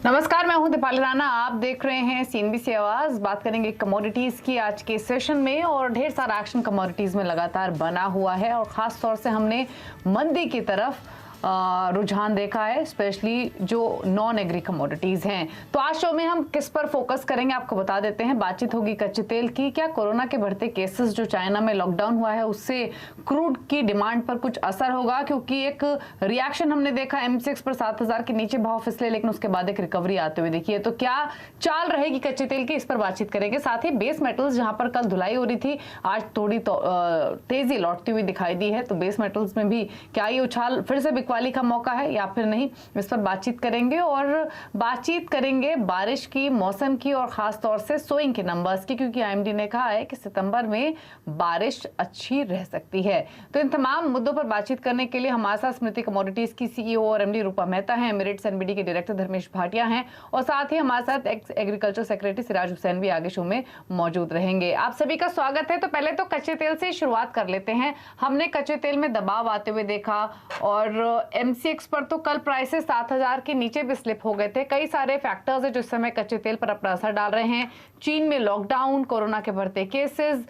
नमस्कार, मैं हूं दीपाली राणा। आप देख रहे हैं सीएनबीसी आवाज। बात करेंगे कमोडिटीज की आज के सेशन में, और ढेर सारा एक्शन कमोडिटीज में लगातार बना हुआ है और खास तौर से हमने मंदी की तरफ रुझान देखा है, स्पेशली जो नॉन एग्री कमोडिटीज हैं। तो आज शो में हम किस पर फोकस करेंगे आपको बता देते हैं। बातचीत होगी कच्चे तेल की। क्या कोरोना के बढ़ते केसेस जो चाइना में लॉकडाउन हुआ है उससे क्रूड की डिमांड पर कुछ असर होगा, क्योंकि एक रिएक्शन हमने देखा एमसीएक्स पर 7,000 के नीचे भाव फिसले, लेकिन उसके बाद एक रिकवरी आते हुए देखिए। तो क्या चाल रहेगी कच्चे तेल की, इस पर बातचीत करेंगे। साथ ही बेस मेटल्स, जहां पर कल धुलाई हो रही थी, आज थोड़ी तेजी लौटती हुई दिखाई दी है। तो बेस मेटल्स में भी क्या ये उछाल फिर से बिकवाली का मौका है या फिर नहीं, इस पर बातचीत करेंगे। और बातचीत करेंगे बारिश की, मौसम की और खास तौर से सोइंग के नंबर्स की, क्योंकि आईएमडी ने कहा है कि सितंबर में बारिश अच्छी रह सकती है। तो इन तमाम मुद्दों पर बातचीत करने के लिए हमारे साथ स्मृति कमोडिटीज की सीईओ और एमडी रूपा मेहता हैं, एमिरेट्स एनबीडी के डायरेक्टर धर्मेश भाटिया हैं, और साथ ही हमारे साथ एग्रीकल्चर सेक्रेटरी सिराज हुसैन भी आगे शो में मौजूद रहेंगे। आप सभी का स्वागत है। तो पहले तो कच्चे तेल से शुरुआत कर लेते हैं। हमने कच्चे तेल में दबाव आते हुए देखा और एमसीएक्स पर तो कल प्राइसेस 7,000 के नीचे भी स्लिप हो गए थे। कई सारे फैक्टर्स है जो इस समय कच्चे तेल पर अपना असर डाल रहे हैं। चीन में लॉकडाउन, कोरोना के बढ़ते केसेस,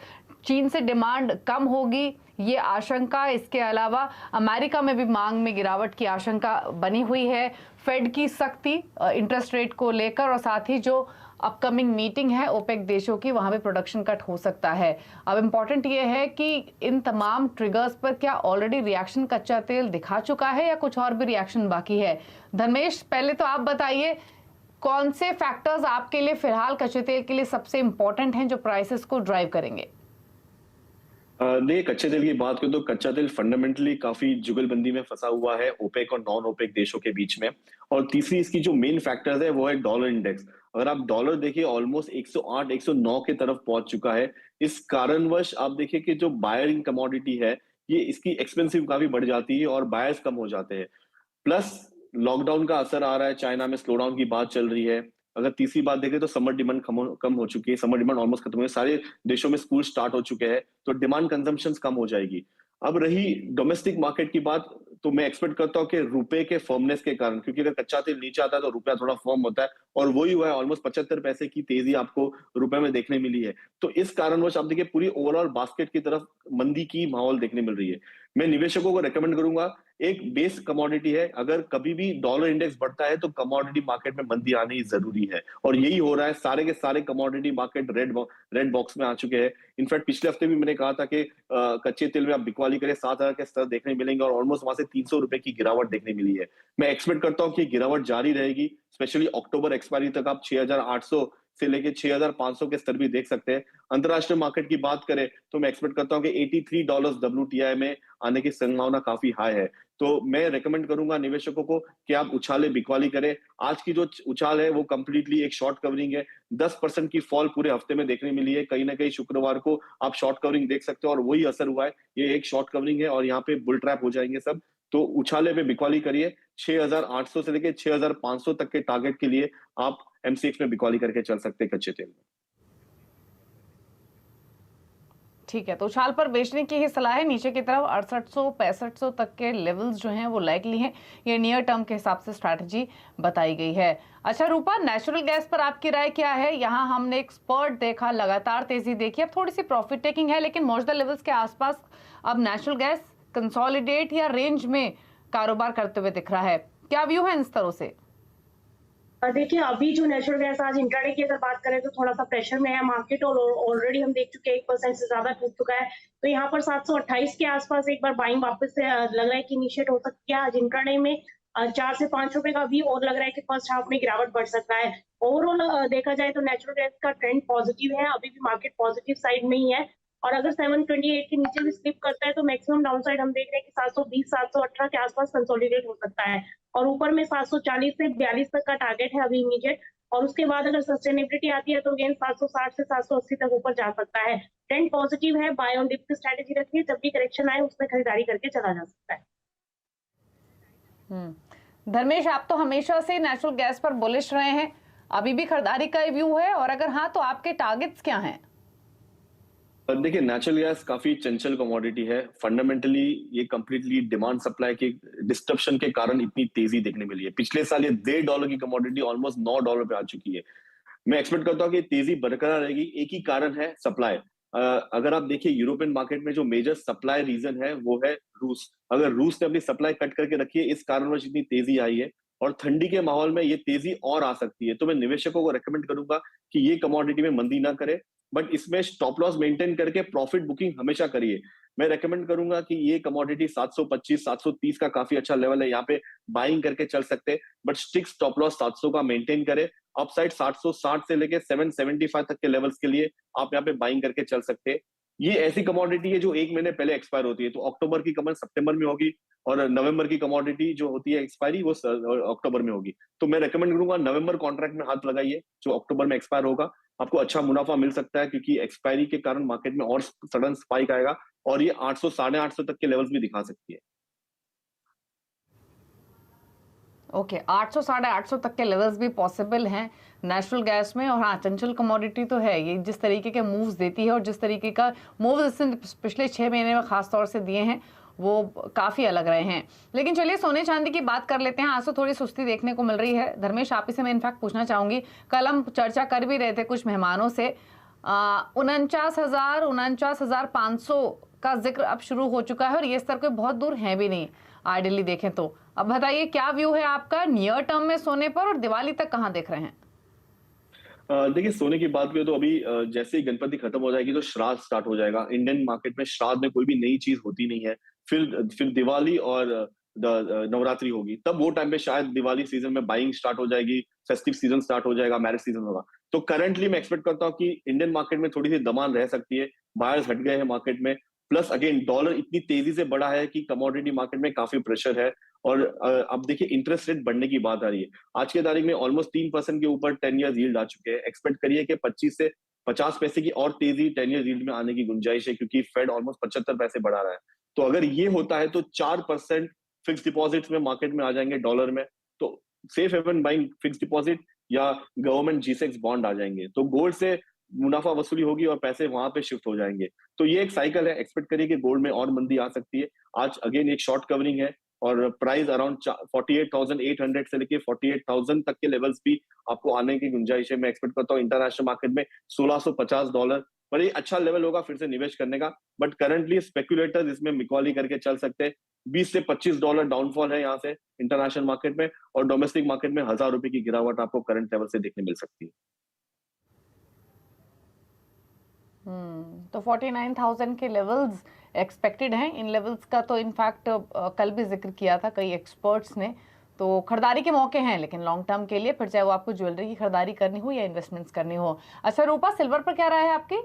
चीन से डिमांड कम होगी ये आशंका, इसके अलावा अमेरिका में भी मांग में गिरावट की आशंका बनी हुई है, फेड की सख्ती इंटरेस्ट रेट को लेकर, और साथ ही जो अपकमिंग मीटिंग है ओपेक देशों की, वहां पे प्रोडक्शन कट हो सकता है। अब इम्पोर्टेंट ये है कि इन तमाम ट्रिगर्स पर क्या ऑलरेडी रिएक्शन कच्चा तेल दिखा चुका है या कुछ और भी रिएक्शन बाकी है। धर्मेश, पहले तो आप बताइए कौन से फैक्टर्स आपके लिए फिलहाल कच्चे तेल के लिए सबसे इंपॉर्टेंट हैं जो प्राइसेस को ड्राइव करेंगे। नहीं, कच्चे तेल की बात करें तो कच्चा तेल फंडामेंटली काफी जुगलबंदी में फंसा हुआ है ओपेक और नॉन ओपेक देशों के बीच में। और तीसरी इसकी जो मेन फैक्टर्स है वो है डॉलर इंडेक्स। अगर आप डॉलर देखिए ऑलमोस्ट 108 109 के तरफ पहुंच चुका है। इस कारणवश आप देखिए कि जो बायरिंग कमोडिटी है ये इसकी एक्सपेंसिव काफी बढ़ जाती है और बायर्स कम हो जाते हैं। प्लस लॉकडाउन का असर आ रहा है, चाइना में स्लोडाउन की बात चल रही है। अगर तीसरी बात देखें तो समर डिमांड कम हो चुकी है, समर डिमांड ऑलमोस्ट खत्म हो गई, सारे देशों में स्कूल स्टार्ट हो चुके हैं, तो डिमांड कंजम्पशन कम हो जाएगी। अब रही डोमेस्टिक मार्केट की बात, तो मैं एक्सपेक्ट करता हूँ कि रुपए के फर्मनेस के कारण, क्योंकि अगर कच्चा तेल नीचे आता है तो रुपया थोड़ा फर्म होता है, और वही हुआ है, ऑलमोस्ट 75 पैसे की तेजी आपको रुपए में देखने मिली है। तो इस कारणवश आप देखिए पूरी ओवरऑल बास्केट की तरफ मंदी की माहौल देखने मिल रही है। मैं निवेशकों को रेकमेंड करूंगा, एक बेस कमोडिटी है, अगर कभी भी डॉलर इंडेक्स बढ़ता है तो कमोडिटी मार्केट में मंदी आनी जरूरी है, और यही हो रहा है। सारे के सारे कमोडिटी मार्केट रेड बॉक्स में आ चुके हैं। इनफैक्ट पिछले हफ्ते भी मैंने कहा था कि कच्चे तेल में आप बिकवाली करें 7,000 के स्तर देखने मिलेंगे, और ऑलमोस्ट वहां से 300 रुपए की गिरावट देखने मिली है। मैं एक्सपेक्ट करता हूँ कि गिरावट जारी रहेगी, स्पेशली अक्टूबर एक्सपायरी तक आप 6,800 से लेके 6,500 के स्तर भी देख सकते हैं। अंतरराष्ट्रीय मार्केट की बात करें तो मैं एक्सपेक्ट करता हूं कि $83 WTI में आने की संभावना काफी हाई है। तो मैं रेकमेंड करूंगा निवेशकों को कि आप उछाले बिकवाली करें। आज की जो उछाल है वो कंप्लीटली एक शॉर्ट कवरिंग है। 10% की फॉल पूरे हफ्ते में देखने मिली है। कहीं ना कहीं शुक्रवार को आप शॉर्ट कवरिंग देख सकते हो, और वही असर हुआ है। ये एक शॉर्ट कवरिंग है और यहाँ पे बुल ट्रैप हो जाएंगे सब। तो उछाले पे बिकवाली करिए। 6,800 से लेके 6,500 तक के टारगेट के लिए आप एमसीएक्स में बिकवाली करके चल सकते हैं कच्चे तेल में। ठीक है, तो उछाल पर बेचने की ही सलाह है। नीचे की तरफ 6800 6500 तक के लेवल्स जो हैं वो लाइकली हैं। ये नियर टर्म के हिसाब से स्ट्रैटेजी बताई गई है। अच्छा रूपा, नेचुरल गैस पर आपकी राय क्या है? यहाँ हमने एक स्पर्ट देखा, लगातार तेजी देखी, अब थोड़ी सी प्रॉफिट टेकिंग है, लेकिन मौजूदा लेवल्स के आसपास अब नेचुरल गैस कंसोलिडेट या रेंज में कारोबार करते हुए दिख रहा है। क्या व्यू है इन स्तरों से? देखिए अभी जो नेचुरल गैस आज इंट्राडे की अगर बात करें तो थोड़ा सा प्रेशर में है मार्केट, और ऑलरेडी हम देख चुके हैं 1% से ज्यादा टूट चुका है। तो यहाँ पर 728 के आसपास एक बार बाइंग वापस से लग रहा है कि इनिशिएट हो सकती है। आज इंट्राडे में 4 से 5 रुपए का भी और लग रहा है कि फर्स्ट हाफ में गिरावट बढ़ सकता है। ओवरऑल देखा जाए तो नेचुरल गैस का ट्रेंड पॉजिटिव है, अभी भी मार्केट पॉजिटिव साइड में ही है। और अगर 728 के नीचे भी स्लिप करता है तो मैक्सिमम डाउनसाइड हम देख रहे हैं कि 720 718 के आसपास कंसोलिडेट हो सकता है, और ऊपर में 740 से 42 तक का टारगेट है अभी इमीडिएट। और उसके बाद अगर सस्टेनेबिलिटी आती है तो अगेन 760 से 780 तक ऊपर जा सकता है। ट्रेंड पॉजिटिव है, बाय ऑन डिप की स्ट्रेटेजी रखिए, जब भी करेक्शन आए उसमें खरीदारी करके चला जा सकता है। धर्मेश, आप तो हमेशा से नेचुरल गैस पर बुलिश रहे हैं, अभी भी खरीदारी का व्यू है, और अगर हाँ तो आपके टारगेट्स क्या हैं? देखिए, नेचुरल गैस काफी चंचल कमोडिटी है। फंडामेंटली ये कंप्लीटली डिमांड सप्लाई के डिस्टरप्शन के कारण इतनी तेजी देखने मिली है। पिछले साल ये $1.5 की कमोडिटी ऑलमोस्ट $9 पे आ चुकी है। मैं एक्सपेक्ट करता हूँ कि तेजी बरकरार रहेगी। एक ही कारण है, सप्लाई। अगर आप देखिए यूरोपियन मार्केट में जो मेजर सप्लाई रीजन है वो है रूस। अगर रूस ने अपनी सप्लाई कट करके रखी है, इस कारणवश इतनी तेजी आई है, और ठंडी के माहौल में ये तेजी और आ सकती है। तो मैं निवेशकों को रेकमेंड करूंगा कि ये कमोडिटी में मंदी ना करे, बट इसमें स्टॉप लॉस मेंटेन करके प्रॉफिट बुकिंग हमेशा करिए। मैं रेकमेंड करूंगा कि ये कमोडिटी 725 730 का काफी अच्छा लेवल है, यहाँ पे बाइंग करके चल सकते हैं, बट स्टिक स्टॉप लॉस 700 का मेंटेन करे। अपसाइड 760 से लेके 775 तक के लेवल्स के लिए आप यहाँ पे बाइंग करके चल सकते हैं। ये ऐसी कमोडिटी है जो 1 महीने पहले एक्सपायर होती है, तो अक्टूबर की कमर सितंबर में होगी, और नवंबर की कमोडिटी जो होती है एक्सपायरी वो अक्टूबर में होगी। तो मैं रेकमेंड करूंगा नवंबर कॉन्ट्रैक्ट में हाथ लगाइए, जो अक्टूबर में एक्सपायर होगा। आपको अच्छा मुनाफा मिल सकता है, क्योंकि एक्सपायरी के कारण मार्केट में और सडन स्पाइक आएगा, और ये 800 850 तक के लेवल्स भी दिखा सकती है। ओके 800 850 तक के लेवल्स भी पॉसिबल हैं नेचुरल गैस में। और हाँ, चंचल कमोडिटी तो है ये, जिस तरीके के मूव्स देती है और जिस तरीके का मूव्स इसने पिछले 6 महीने में खास तौर से दिए हैं वो काफ़ी अलग रहे हैं। लेकिन चलिए सोने चांदी की बात कर लेते हैं। आज तो थोड़ी सुस्ती देखने को मिल रही है। धर्मेश, आप ही से मैं इनफैक्ट पूछना चाहूँगी, कल हम चर्चा कर भी रहे थे कुछ मेहमानों से, 49,500 का जिक्र अब शुरू हो चुका है, और ये स्तर कोई बहुत दूर है भी नहीं आइडियली देखें तो। अब बताइए क्या व्यू है आपका नियर टर्म में सोने पर, और दिवाली तक कहाँ देख रहे हैं? देखिए, सोने की बात करें तो अभी जैसे ही गणपति खत्म हो जाएगी तो श्राद्ध स्टार्ट हो जाएगा। इंडियन मार्केट में श्राद्ध में कोई भी नई चीज होती नहीं है। फिर दिवाली और नवरात्रि होगी, तब वो टाइम पे शायद दिवाली सीजन में बाइंग स्टार्ट हो जाएगी, फेस्टिव सीजन स्टार्ट हो जाएगा, मैरिज सीजन होगा। तो करंटली मैं एक्सपेक्ट करता हूँ कि इंडियन मार्केट में थोड़ी सी दमांड रह सकती है। बायर्स हट गए हैं मार्केट में, प्लस अगेन डॉलर इतनी तेजी से बढ़ा है कि कमोडिटी मार्केट में काफी प्रेशर है। और अब देखिए इंटरेस्ट रेट बढ़ने की बात आ रही है। आज के तारीख में ऑलमोस्ट 3% के ऊपर 10 ईयर यील्ड आ चुके हैं। एक्सपेक्ट करिए कि 25 से 50 पैसे की और तेजी 10 ईयर यील्ड में आने की गुंजाइश है, क्योंकि फेड ऑलमोस्ट 75 पैसे बढ़ा रहा है। तो अगर ये होता है तो 4% फिक्स डिपॉजिट्स में मार्केट में आ जाएंगे डॉलर में। तो safe haven buying fix deposit या गवर्नमेंट G-Secs बॉन्ड आ जाएंगे, तो गोल्ड से मुनाफा वसूली होगी और पैसे वहां पे शिफ्ट हो जाएंगे। तो ये एक साइकिल है। एक्सपेक्ट करिए कि गोल्ड में और मंदी आ सकती है। आज अगेन एक शॉर्ट कवरिंग है, और प्राइस अराउंड 48,800 से लेके 48,000 तक के लेवल्स भी आपको आने की गुंजाइश है। मैं एक्सपेक्ट करता हूँ इंटरनेशनल मार्केट में $1,650 पर ये अच्छा लेवल होगा फिर से निवेश करने का। बट करंटली स्पेकुलेटर्स इसमें मिकॉली करके चल सकते हैं। $20 से $25 डाउनफॉल है यहाँ से इंटरनेशनल मार्केट में, और डोमेस्टिक मार्केट में ₹1,000 की गिरावट आपको करंट लेवल से देखने मिल सकती है। तो 49,000 के लेवल्स एक्सपेक्टेड हैं। इन लेवल्स का तो इनफैक्ट कल भी जिक्र किया था कई एक्सपर्ट्स ने। तो खरीदारी के मौके हैं लेकिन लॉन्ग टर्म के लिए, फिर चाहे वो आपको ज्वेलरी की खरीदारी करनी हो या इन्वेस्टमेंट्स करनी हो। अच्छा रूपा, सिल्वर पर क्या राय है आपकी?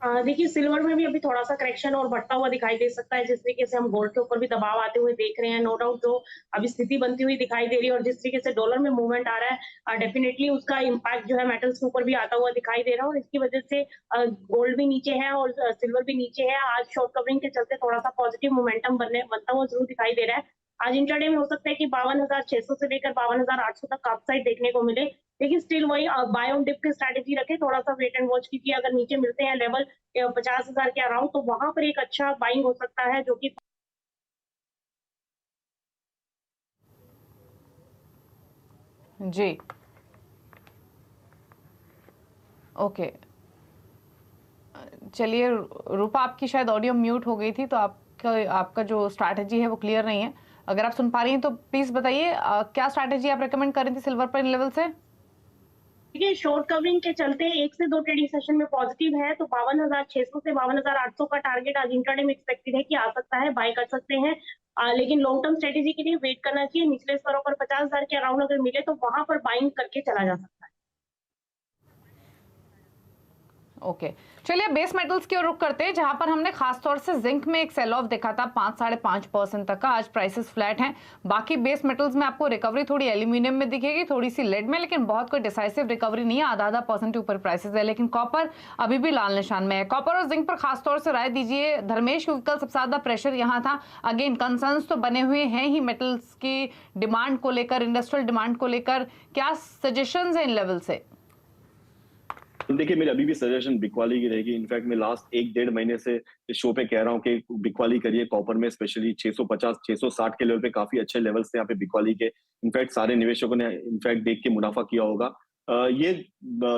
देखिए सिल्वर में भी अभी थोड़ा सा करेक्शन और बढ़ता हुआ दिखाई दे सकता है, जिस तरीके से हम गोल्ड के ऊपर भी दबाव आते हुए देख रहे हैं। नो डाउट जो अभी स्थिति बनती हुई दिखाई दे रही है और जिस तरीके से डॉलर में मूवमेंट आ रहा है, डेफिनेटली उसका इम्पैक्ट जो है मेटल्स के ऊपर भी आता हुआ दिखाई दे रहा है, और इसकी वजह से गोल्ड भी नीचे है और सिल्वर भी नीचे है। आज शॉर्ट कवरिंग के चलते थोड़ा सा पॉजिटिव मोमेंटम बनता हुआ जरूर दिखाई दे रहा है। आज इंट्राडे में हो सकता है कि 52,600 से लेकर 52,800 तक अपसाइड देखने को मिले, लेकिन स्टिल वही बाय ऑन डिप की स्ट्रैटेजी रखें, थोड़ा सा वेट एंड वॉच कीजिए। अगर नीचे मिलते हैं लेवल 50,000 के अराउंड, तो वहां पर एक अच्छा बाइंग हो सकता है, जो कि जी ओके। चलिए रूपा, आपकी शायद ऑडियो म्यूट हो गई थी, तो आपका जो स्ट्रैटेजी है वो क्लियर नहीं है। अगर आप सुन पा रही हैं तो प्लीज बताइए क्या स्ट्रैटेजी आप रेकमेंड कर रही थी सिल्वर पर इन लेवल से? देखिए शॉर्ट कवरिंग के चलते 1 से 2 ट्रेडिंग सेशन में पॉजिटिव है, तो 52,600 से 52,800 का टारगेट आज इंट्राडे में एक्सपेक्टेड है कि आ सकता है, बाय कर सकते हैं। लेकिन लॉन्ग टर्म स्ट्रेटेजी के लिए वेट करना चाहिए। निचले स्तरों पर 50,000 के अराउंड अगर मिले तो वहां पर बाइंग करके चला जा सकता है। ओके चलिए बेस मेटल्स की ओर रुख करते हैं, जहां पर हमने खासतौर से जिंक में एक सेल ऑफ देखा था 5-5.5% तक का। आज प्राइसेस फ्लैट हैं। बाकी बेस मेटल्स में आपको रिकवरी थोड़ी एल्यूमिनियम में दिखेगी, थोड़ी सी लेड में, लेकिन बहुत कोई डिसाइसिव रिकवरी नहीं है। आधा परसेंट के ऊपर प्राइसेस है, लेकिन कॉपर अभी भी लाल निशान में है। कॉपर और जिंक पर खासतौर से राय दीजिए धर्मेश, क्योंकि कल सबसे ज्यादा प्रेशर यहाँ था। अगेन कंसर्न्स तो बने हुए हैं ही मेटल्स की डिमांड को लेकर, इंडस्ट्रियल डिमांड को लेकर। क्या सजेशन है इन लेवल से? देखिए मेरी अभी भी सजेशन बिकवाली की रहेगी। इनफैक्ट मैं लास्ट 1-1.5 महीने से इस शो पे कह रहा हूँ कि बिकवाली करिए कॉपर में, स्पेशली 650 660 के लेवल पे काफी अच्छे लेवल्स थे यहाँ पे बिकवाली के। इनफैक्ट सारे निवेशकों ने इनफैक्ट देख के मुनाफा किया होगा। ये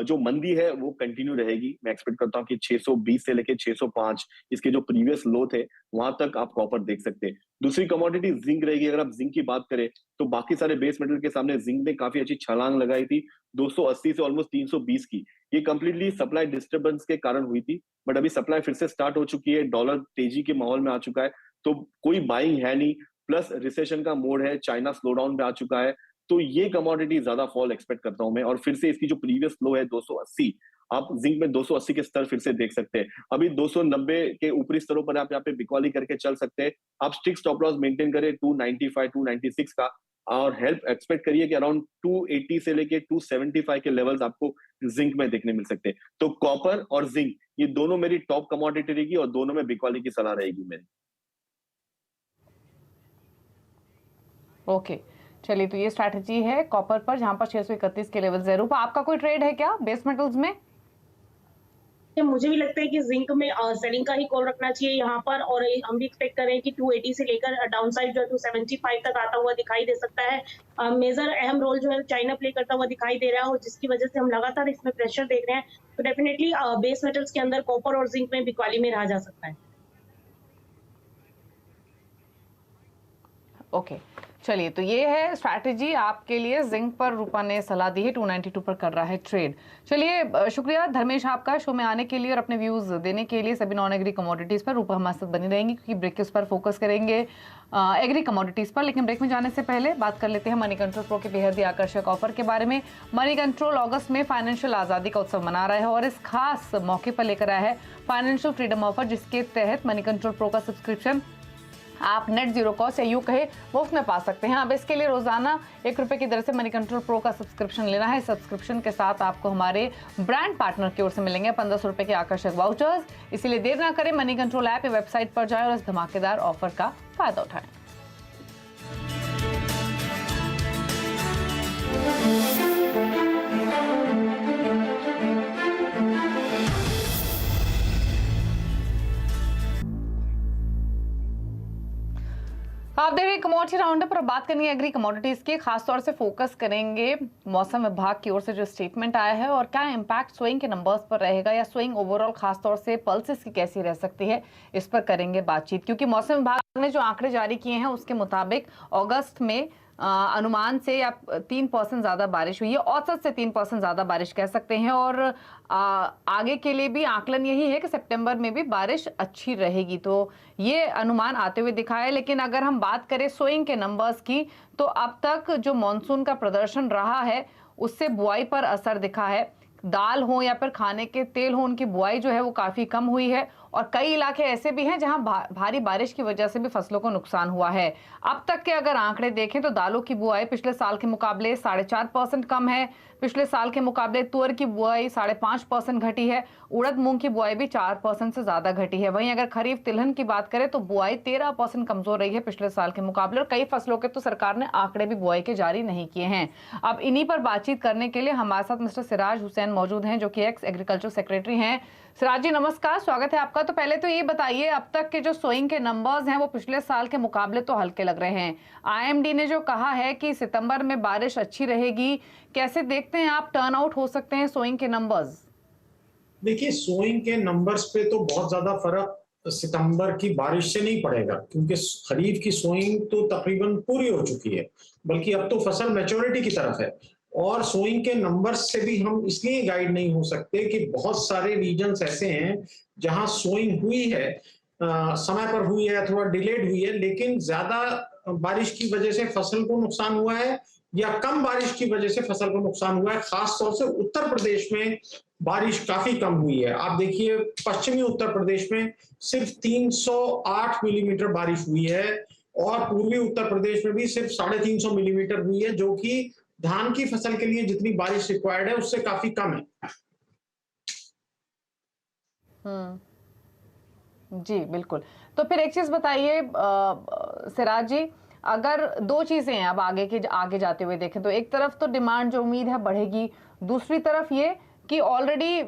जो मंदी है वो कंटिन्यू रहेगी। मैं एक्सपेक्ट करता हूँ कि 620 से लेके 605 इसके जो प्रीवियस लो थे वहां तक आप कॉपर देख सकते हैं। दूसरी कमोडिटी जिंक रहेगी। अगर आप जिंक की बात करें तो बाकी सारे बेस मेटल के सामने जिंक ने काफी अच्छी छलांग लगाई थी, 280 से ऑलमोस्ट 320 की। ये कंप्लीटली सप्लाई डिस्टर्बेंस के कारण हुई थी, बट अभी सप्लाई फिर से स्टार्ट हो चुकी है, डॉलर तेजी के माहौल में आ चुका है, तो कोई बाइंग है नहीं। प्लस रिसेशन का मोड है, चाइना स्लो डाउन पे आ चुका है, तो ये कमोडिटी ज्यादा फॉल एक्सपेक्ट करता हूं मैं। और फिर से इसकी जो प्रीवियस लो है 280, आप जिंक में 280 के स्तर फिर से देख सकते हैं। अभी 290 के ऊपरी स्तरों पर आप यहाँ पे बिकवाली करके चल सकते हैं। आप स्ट्रिक्ट स्टॉप लॉस मेंटेन करें 295 296 का, और हेल्प एक्सपेक्ट करिए कि अराउंड 280 से लेके 275 के लेवल्स आपको जिंक में देखने मिल सकते हैं। तो कॉपर और जिंक ये दोनों मेरी टॉप कमोडिटी रहेगी और दोनों में बिकवाली की सलाह रहेगी मेरी। ओके, चलिए, तो ये स्ट्रैटेजी है कॉपर पर, जहां पर 631 के लेवल है। रूपा, आपका कोई ट्रेड है क्या बेस मेटल्स में? मुझे भी लगता है कि जिंक में सेलिंग का ही कॉल रखना चाहिए यहाँ पर, और हम भी एक्सपेक्ट करें कि 280 से लेकर डाउन साइड जो है 275 तक आता हुआ दिखाई दे सकता है। मेजर अहम रोल जो है चाइना प्ले करता हुआ दिखाई दे रहा है, और जिसकी वजह से हम लगातार इसमें प्रेशर देख रहे हैं। तो डेफिनेटली बेस मेटल्स के अंदर कॉपर और जिंक में बिकवाली में रहा जा सकता है। ओके, चलिए, तो ये है स्ट्रैटेजी आपके लिए। जिंक पर रूपा ने सलाह दी है, 292 पर कर रहा है ट्रेड। चलिए, शुक्रिया धर्मेश आपका शो में आने के लिए और अपने व्यूज देने के लिए सभी नॉन एग्री कमोडिटीज पर। रूपा हमारे साथ बनी रहेंगी क्योंकि ब्रेक के उस पर फोकस करेंगे एग्री कमोडिटीज पर। लेकिन ब्रेक में जाने से पहले बात कर लेते हैं मनी कंट्रोल प्रो के बेहद ही आकर्षक ऑफर के बारे में। मनी कंट्रोल अगस्त में फाइनेंशियल आजादी का उत्सव मना रहा है और इस खास मौके पर लेकर आया है फाइनेंशियल फ्रीडम ऑफर, जिसके तहत मनी कंट्रोल प्रो का सब्सक्रिप्शन आप नेट जीरो कॉस्ट या यूं कहे मुफ्त में पा सकते हैं। अब इसके लिए रोजाना ₹1 की दर से मनी कंट्रोल प्रो का सब्सक्रिप्शन लेना है। सब्सक्रिप्शन के साथ आपको हमारे ब्रांड पार्टनर की ओर से मिलेंगे ₹1500 के आकर्षक वाउचर्स। इसीलिए देर ना करें, मनी कंट्रोल ऐप या वेबसाइट पर जाएं और इस धमाकेदार ऑफर का फायदा उठाएं। आप देख रहे हैं कमोडिटी राउंडअप पर। बात करेंगे एग्री कमोडिटीज की, खासतौर से फोकस करेंगे मौसम विभाग की ओर से जो स्टेटमेंट आया है और क्या इंपैक्ट स्विंग के नंबर्स पर रहेगा या स्विंग ओवरऑल खासतौर से पल्सेस की कैसी रह सकती है, इस पर करेंगे बातचीत। क्योंकि मौसम विभाग ने जो आंकड़े जारी किए हैं उसके मुताबिक अगस्त में अनुमान से या 3% ज्यादा बारिश हुई है, औसत से 3% ज्यादा बारिश कह सकते हैं। और आगे के लिए भी आकलन यही है कि सितंबर में भी बारिश अच्छी रहेगी, तो ये अनुमान आते हुए दिखा है। लेकिन अगर हम बात करें सोइंग के नंबर्स की, तो अब तक जो मॉनसून का प्रदर्शन रहा है उससे बुआई पर असर दिखा है। दाल हो या फिर खाने के तेल हो, उनकी बुआई जो है वो काफी कम हुई है और कई इलाके ऐसे भी हैं जहां भारी बारिश की वजह से भी फसलों को नुकसान हुआ है। अब तक के अगर आंकड़े देखें तो दालों की बुआई पिछले साल के मुकाबले 4.5% कम है। पिछले साल के मुकाबले तुअर की बुआई 5.5% घटी है। उड़द मूंग की बुआई भी 4% से ज्यादा घटी है। वहीं अगर खरीफ तिलहन की बात करें तो बुआई 13% कमजोर रही है पिछले साल के मुकाबले, और कई फसलों के तो सरकार ने आंकड़े भी बुआई के जारी नहीं किए हैं। अब इन्हीं पर बातचीत करने के लिए हमारे साथ मिस्टर सिराज हुसैन मौजूद हैं, जो कि एक्स एग्रीकल्चर सेक्रेटरी हैं। सिराज जी नमस्कार, स्वागत है आपका। तो पहले तो ये बताइए, अब तक के जो सोइंग के नंबर्स हैं वो पिछले साल के मुकाबले तो हल्के लग रहे हैं। आईएमडी ने जो कहा है कि सितंबर में बारिश अच्छी रहेगी, कैसे देखते हैं आप, टर्न आउट हो सकते हैं सोइंग के नंबर्स? देखिए, सोइंग के नंबर्स पे तो बहुत ज्यादा फर्क सितंबर की बारिश से नहीं पड़ेगा, क्योंकि खरीफ की सोइंग तो तकरीबन पूरी हो चुकी है, बल्कि अब तो फसल मैच्योरिटी की तरफ है। और सोइंग के नंबर्स से भी हम इसलिए गाइड नहीं हो सकते कि बहुत सारे रीजन्स ऐसे हैं जहां सोइंग हुई है, समय पर हुई है, थोड़ा डिलेड हुई है, लेकिन ज्यादा बारिश की वजह से फसल को नुकसान हुआ है या कम बारिश की वजह से फसल को नुकसान हुआ है। खास तौर से उत्तर प्रदेश में बारिश काफी कम हुई है। आप देखिए, पश्चिमी उत्तर प्रदेश में सिर्फ 308 मिलीमीटर बारिश हुई है और पूर्वी उत्तर प्रदेश में भी सिर्फ 350 मिलीमीटर हुई है, जो कि धान की फसल के लिए जितनी बारिश रिक्वायर्ड है उससे काफी कम है। जी बिल्कुल। तो फिर एक चीज बताइए सिराज जी, अगर दो चीजें हैं अब आगे जाते हुए देखें तो एक तरफ तो डिमांड जो उम्मीद है बढ़ेगी, दूसरी तरफ ये कि ऑलरेडी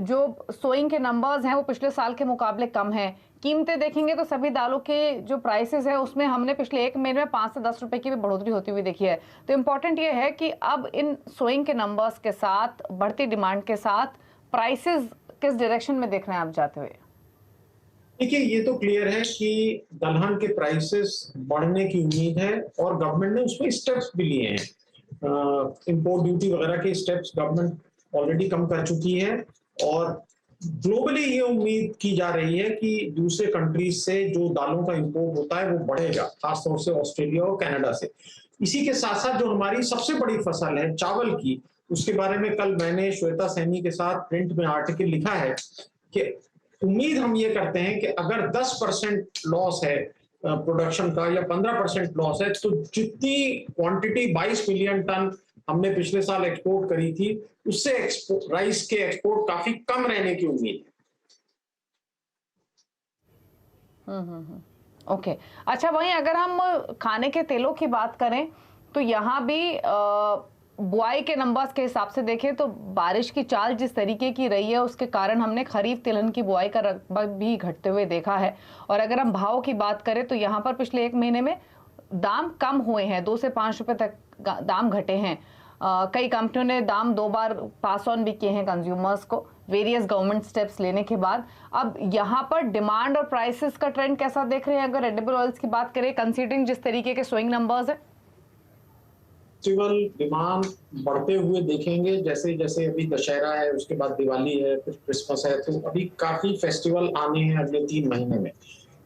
जो सोइंग के नंबर्स हैं वो पिछले साल के मुकाबले कम हैं। कीमतें देखेंगे तो सभी दालों के जो प्राइसेस है उसमें हमने पिछले एक महीने में 5 से 10 रुपए की भी बढ़ोतरी होती हुई देखी है। तो इम्पोर्टेंट ये है कि अब इन सोइंग के नंबर्स के साथ, बढ़ती डिमांड के साथ प्राइसेस किस डायरेक्शन में देख रहे हैं आप जाते हुए? देखिए, ये तो क्लियर है कि दलहन के प्राइसेस बढ़ने की उम्मीद है और गवर्नमेंट ने उसमें स्टेप्स भी लिए हैं। इंपोर्ट ड्यूटी वगैरह के स्टेप्स गवर्नमेंट ऑलरेडी कम कर चुकी है और ग्लोबली ये उम्मीद की जा रही है कि दूसरे कंट्रीज से जो दालों का इंपोर्ट होता है वो बढ़ेगा, खासतौर से ऑस्ट्रेलिया और कनाडा से। इसी के साथ साथ जो हमारी सबसे बड़ी फसल है चावल की, उसके बारे में कल मैंने श्वेता सैनी के साथ प्रिंट में आर्टिकल लिखा है कि उम्मीद हम ये करते हैं कि अगर 10% लॉस है प्रोडक्शन का या 15% लॉस है, तो जितनी क्वांटिटी 22 मिलियन टन हमने पिछले साल एक्सपोर्ट करी थी, उससे राइस के एक्सपोर्ट काफी कम रहने की उम्मीद है। ओके। अच्छा, वहीं अगर हम खाने के तेलों की बात करें तो यहाँ भी बुआई के नंबर्स के हिसाब से देखें तो बारिश की चाल जिस तरीके की रही है उसके कारण हमने खरीफ तिलहन की बुआई का रकबा भी घटते हुए देखा है। और अगर हम भाव की बात करें तो यहाँ पर पिछले एक महीने में दाम कम हुए हैं, 2 से 5 रुपए तक दाम घटे हैं। कई कंपनियों ने दाम 2 बार पास ऑन भी किए हैं कंज्यूमर्स को, वेरियस गवर्नमेंट स्टेप्स लेने के बाद। अब यहाँ पर डिमांड और प्राइसेस का ट्रेंड कैसा देख रहे हैं अगर एडिबल ऑयल्स की बात करें, कंसीडरिंग जिस तरीके के सोइंग नंबर्स है? फेस्टिवल डिमांड बढ़ते हुए देखेंगे, जैसे जैसे अभी दशहरा है, उसके बाद दिवाली है, फिर क्रिसमस है, तो अभी काफी फेस्टिवल आने हैं अगले 3 महीने में,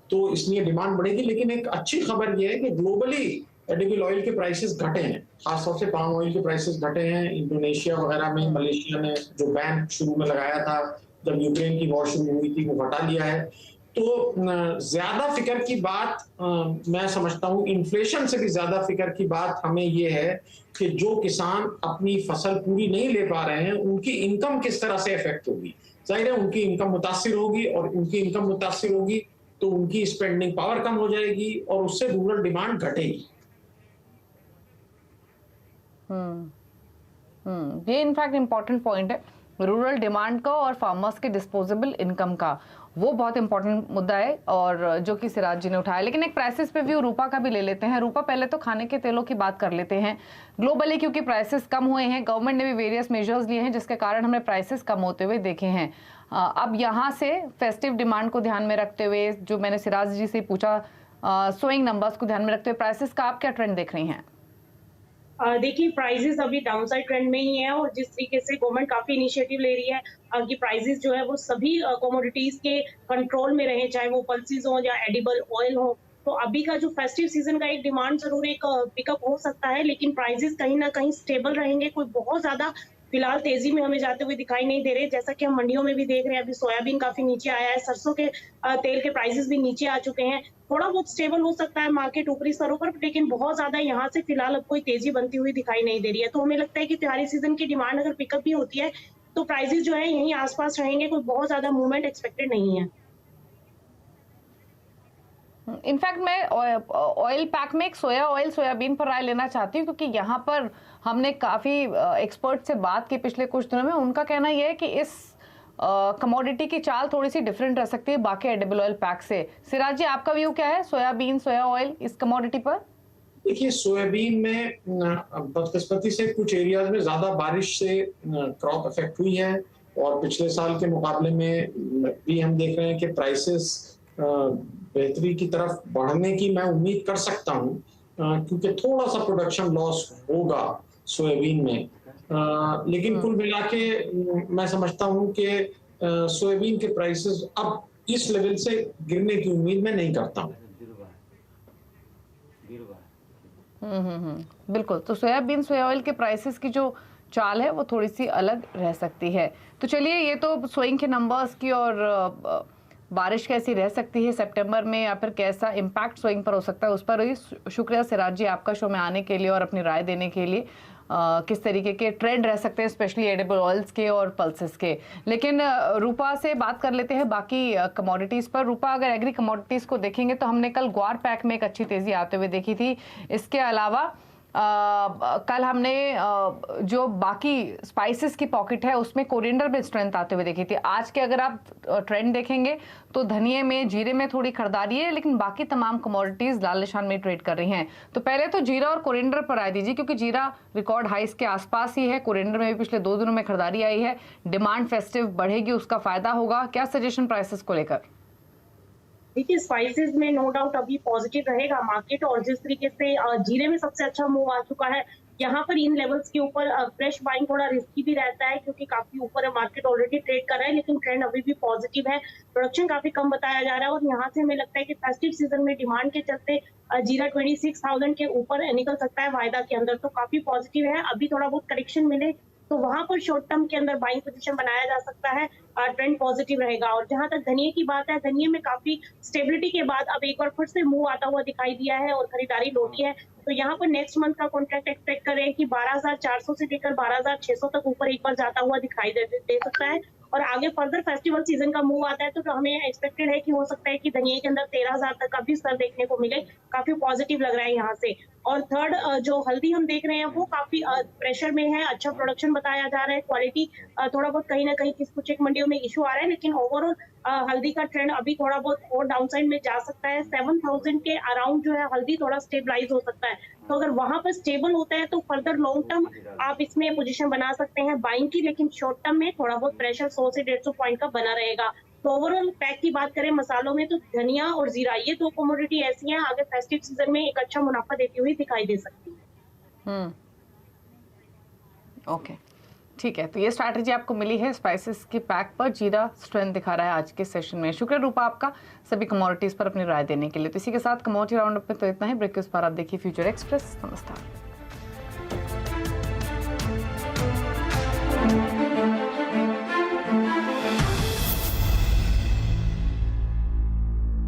तो इसलिए डिमांड बढ़ेगी। लेकिन एक अच्छी खबर यह है कि ग्लोबली एडिबल ऑयल के प्राइसेस घटे हैं, खासतौर से पाम ऑयल के प्राइसेस घटे हैं। इंडोनेशिया वगैरह में, मलेशिया ने जो बैन शुरू में लगाया था जब यूक्रेन की वॉर शुरू हुई थी, वो हटा लिया है। तो ज्यादा फिक्र की बात मैं समझता हूँ, इन्फ्लेशन से भी ज्यादा फिक्र की बात हमें ये है कि जो किसान अपनी फसल पूरी नहीं ले पा रहे हैं, उनकी इनकम किस तरह से इफेक्ट होगी। जाहिर है उनकी इनकम मुतासिर होगी, और उनकी इनकम मुतासिर होगी तो उनकी स्पेंडिंग पावर कम हो जाएगी और उससे रूरल डिमांड घटेगी। ये इनफैक्ट इंपॉर्टेंट पॉइंट है, रूरल डिमांड का और फार्मर्स के डिस्पोजेबल इनकम का, वो बहुत इंपॉर्टेंट मुद्दा है और जो कि सिराज जी ने उठाया। लेकिन एक प्राइसेस पे व्यू रूपा का भी ले लेते हैं। रूपा, पहले तो खाने के तेलों की बात कर लेते हैं। ग्लोबली क्योंकि प्राइसेस कम हुए हैं, गवर्नमेंट ने भी वेरियस मेजर्स लिए हैं जिसके कारण हमने प्राइसेस कम होते हुए देखे हैं। अब यहाँ से फेस्टिव डिमांड को ध्यान में रखते हुए, जो मैंने सिराज जी से पूछा, सोइंग नंबर्स को ध्यान में रखते हुए प्राइसेस का आप क्या ट्रेंड देख रही हैं? देखिए, प्राइसेस अभी डाउनसाइड ट्रेंड में ही है और जिस तरीके से गवर्नमेंट काफी इनिशिएटिव ले रही है कि प्राइसेस जो है वो सभी कमोडिटीज के कंट्रोल में रहे, चाहे वो पल्सेस हो या एडिबल ऑयल हो। तो अभी का जो फेस्टिव सीजन का एक डिमांड जरूर एक पिकअप हो सकता है, लेकिन प्राइसेस कहीं ना कहीं स्टेबल रहेंगे। कोई बहुत ज्यादा फिलहाल तेजी में हमें जाते हुए दिखाई नहीं दे रहे, जैसा कि हम मंडियों में भी देख रहे हैं। अभी सोयाबीन काफी नीचे आया है, सरसों के तेल के प्राइसेस भी नीचे आ चुके हैं। थोड़ा बहुत स्टेबल हो सकता है मार्केट ऊपरी स्तरों पर, लेकिन बहुत ज्यादा यहाँ से फिलहाल अब कोई तेजी बनती हुई दिखाई नहीं दे रही है। तो हमें लगता है कि त्योहारी सीजन की डिमांड अगर पिकअप भी होती है तो प्राइसेस जो है यहीं आसपास रहेंगे, कोई बहुत ज्यादा मूवमेंट एक्सपेक्टेड नहीं है। इनफैक्ट मैं ऑयल पैक में एक सोया ऑयल सोयाबीन पर राय लेना चाहती हूँ, क्योंकि यहाँ पर हमने काफ़ी एक्सपर्ट से बात की पिछले कुछ दिनों में। उनका कहना यह है कि इस कमोडिटी की चाल थोड़ी सी डिफरेंट रह सकती है बाकी एडिबल ऑयल पैक से। सिराज जी, आपका व्यू क्या है सोयाबीन, सोया ऑयल, इस कमोडिटी पर? देखिए, सोयाबीन में बदकिस्मती से कुछ एरियाज में ज्यादा बारिश से क्रॉप इफेक्ट हुई है और पिछले साल के मुकाबले में भी हम देख रहे हैं कि प्राइसेस बेहतरी की तरफ बढ़ने की मैं उम्मीद कर सकता हूं, क्योंकि थोड़ा सा प्रोडक्शन लॉस होगा सोयाबीन में। लेकिन कुल मिला के मैं समझता हूं कि सोयाबीन के प्राइसेस अब इस लेवल से गिरने की उम्मीद मैं नहीं करता हूं। बिल्कुल। तो सोयाबीन, सोया ऑयल के प्राइसेस की जो चाल है वो थोड़ी सी अलग रह सकती है। तो चलिए, ये तो सोइंग के नंबर्स की और बारिश कैसी रह सकती है सितंबर में या फिर कैसा इम्पैक्ट सोइंग पर हो सकता है उस पर ही। शुक्रिया सिराज जी आपका शो में आने के लिए और अपनी राय देने के लिए। किस तरीके के ट्रेंड रह सकते हैं स्पेशली एडिबल ऑयल्स के और पल्सेस के। लेकिन रूपा से बात कर लेते हैं बाकी कमोडिटीज़ पर। रूपा, अगर एग्री कमोडिटीज़ को देखेंगे तो हमने कल ग्वार पैक में एक अच्छी तेज़ी आते हुए देखी थी। इसके अलावा कल हमने जो बाकी स्पाइसेस की पॉकेट है उसमें कोरिएंडर में स्ट्रेंथ आते हुए देखी थी। आज के अगर आप ट्रेंड देखेंगे तो धनिये में, जीरे में थोड़ी खरीदारी है, लेकिन बाकी तमाम कमोडिटीज लाल निशान में ट्रेड कर रही हैं। तो पहले तो जीरा और कोरिएंडर पर राय दीजिए, क्योंकि जीरा रिकॉर्ड हाइस के आसपास ही है, कोरिएंडर में भी पिछले 2 दिनों में खरीदारी आई है, डिमांड फेस्टिव बढ़ेगी, उसका फायदा होगा। क्या सजेशन प्राइसेस को लेकर? देखिए स्पाइसेस में नो डाउट अभी पॉजिटिव रहेगा मार्केट, और जिस तरीके से जीरे में सबसे अच्छा मूव आ चुका है, यहाँ पर इन लेवल्स के ऊपर फ्रेश बाइंग थोड़ा रिस्की भी रहता है, क्योंकि काफी ऊपर है, मार्केट ऑलरेडी ट्रेड कर रहा है, लेकिन ट्रेंड अभी भी पॉजिटिव है। प्रोडक्शन काफी कम बताया जा रहा है, और यहाँ से हमें लगता है कि फेस्टिव सीजन में डिमांड के चलते जीरा 26,000 के ऊपर निकल सकता है वायदा के अंदर, तो काफी पॉजिटिव है। अभी थोड़ा बहुत करेक्शन मिले तो वहां पर शॉर्ट टर्म के अंदर बाइंग पोजीशन बनाया जा सकता है, ट्रेंड पॉजिटिव रहेगा। और जहां तक धनिये की बात है, धनिये में काफी स्टेबिलिटी के बाद अब एक बार फिर से मूव आता हुआ दिखाई दिया है और खरीदारी लौटी है, तो यहाँ पर नेक्स्ट मंथ का कॉन्ट्रैक्ट एक्सपेक्ट करें कि 12,400 से लेकर 12,600 तक ऊपर एक बार जाता हुआ दिखाई दे सकता है। और आगे फर्दर फेस्टिवल सीजन का मूव आता है तो हमें एक्सपेक्टेड है कि हो सकता है कि धनिये के अंदर 13,000 तक का भी स्तर देखने को मिले, काफी पॉजिटिव लग रहा है यहाँ से। और थर्ड जो हल्दी हम देख रहे हैं वो काफी प्रेशर में है, अच्छा प्रोडक्शन बताया जा रहा है, क्वालिटी थोड़ा बहुत कहीं ना कहीं कुछ एक मंडियों में इशू आ रहा है, लेकिन ओवरऑल हल्दी का ट्रेंड अभी थोड़ा बहुत और डाउनसाइड में जा सकता है। 7,000 के अराउंड जो है हल्दी थोड़ा स्टेबलाइज हो सकता है, तो अगर वहां पर स्टेबल होता है तो फर्दर लॉन्ग टर्म आप इसमें पोजीशन बना सकते हैं बाइंग की, लेकिन शॉर्ट टर्म में थोड़ा बहुत प्रेशर 100 से 150 पॉइंट का बना रहेगा। तो ओवरऑल पैक की बात करें मसालों में तो धनिया और जीरा ये 2 कमोडिटी ऐसी हैं आगे फेस्टिव सीजन में एक अच्छा मुनाफा देती हुई दिखाई दे सकती है। ओके, ठीक है, तो ये स्ट्रैटेजी आपको मिली है स्पाइसेस की पैक पर। जीरा स्ट्रेंथ दिखा रहा है आज के सेशन में। शुक्रिया रूपा आपका सभी कमोडिटीज पर अपनी राय देने के लिए। तो इसी के साथ कमोडिटी राउंड अप में तो इतना ही। ब्रेक के उस पर आप देखिए फ्यूचर एक्सप्रेस। नमस्कार।